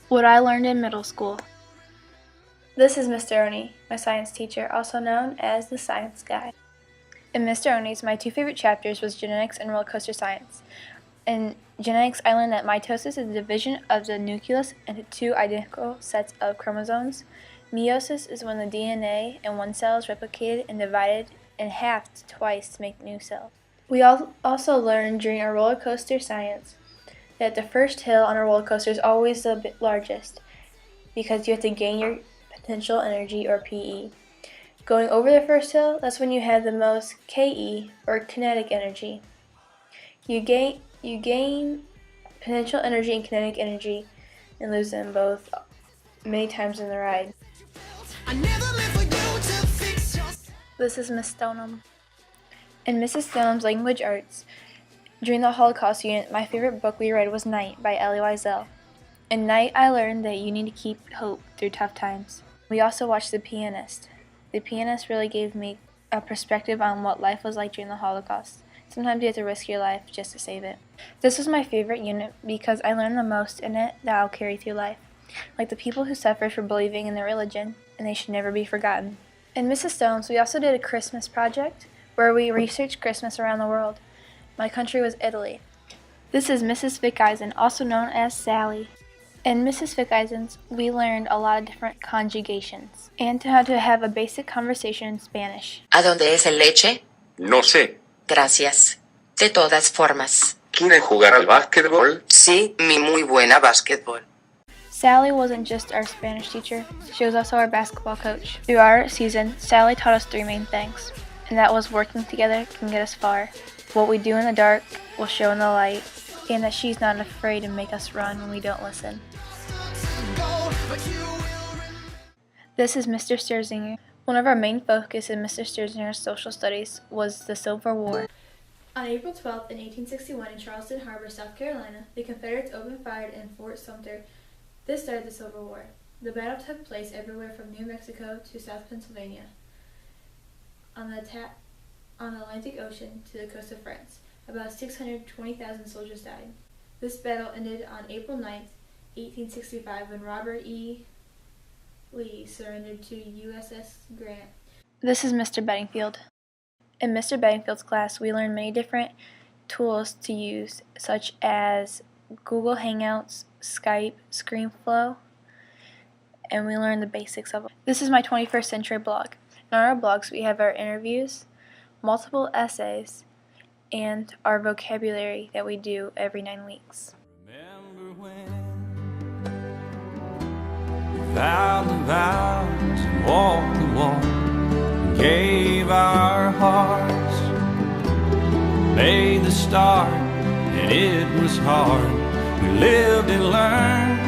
What I learned in middle school. This is Mr. Oni, my science teacher, also known as the Science Guy. In Mr. Oni's, my two favorite chapters was genetics and roller coaster science. In genetics, I learned that mitosis is the division of the nucleus into two identical sets of chromosomes. Meiosis is when the DNA in one cell is replicated and divided in half twice to make new cells. We also learned during our roller coaster science that the first hill on a roller coaster is always the largest because you have to gain your potential energy, or PE. Going over the first hill, that's when you have the most KE, or kinetic energy. You gain potential energy and kinetic energy and lose them both many times in the ride. This is Miss Stoneham. In Mrs. Stoneham's language arts, during the Holocaust unit, my favorite book we read was Night by Elie Wiesel. In Night, I learned that you need to keep hope through tough times. We also watched The Pianist. The Pianist really gave me a perspective on what life was like during the Holocaust. Sometimes you have to risk your life just to save it. This was my favorite unit because I learned the most in it that I'll carry through life, like the people who suffered for believing in their religion, and they should never be forgotten. In Mrs. Stone's, we also did a Christmas project where we researched Christmas around the world. My country was Italy. This is Mrs. Fickeisen, also known as Sally. In Mrs. Fickeisen's, we learned a lot of different conjugations and how to have a basic conversation in Spanish. ¿A dónde es el leche? No sé. Gracias. De todas formas. ¿Quieren jugar al básquetbol? Sí, mi muy buena básquetbol. Sally wasn't just our Spanish teacher, she was also our basketball coach. Through our season, Sally taught us three main things, and that was working together can get us far, what we do in the dark will show in the light, and that she's not afraid to make us run when we don't listen. This is Mr. Sterzinger. One of our main focus in Mr. Sterzinger's social studies was the Civil War. On April 12th, in 1861, in Charleston Harbor, South Carolina, the Confederates opened fire in Fort Sumter. This started the Civil War. The battle took place everywhere from New Mexico to South Pennsylvania, on the Atlantic Ocean to the coast of France. About 620,000 soldiers died. This battle ended on April 9th, 1865, when Robert E. Lee surrendered to USS Grant. This is Mr. Bedingfield. In Mr. Bedingfield's class, we learned many different tools to use, such as Google Hangouts, Skype, ScreenFlow, and we learned the basics of it. This is my 21st century blog. On our blogs, we have our interviews, multiple essays, and our vocabulary that we do every 9 weeks. Remember when we vowed the vows and walked the walk and gave our hearts, made the start, and it was hard. We lived and learned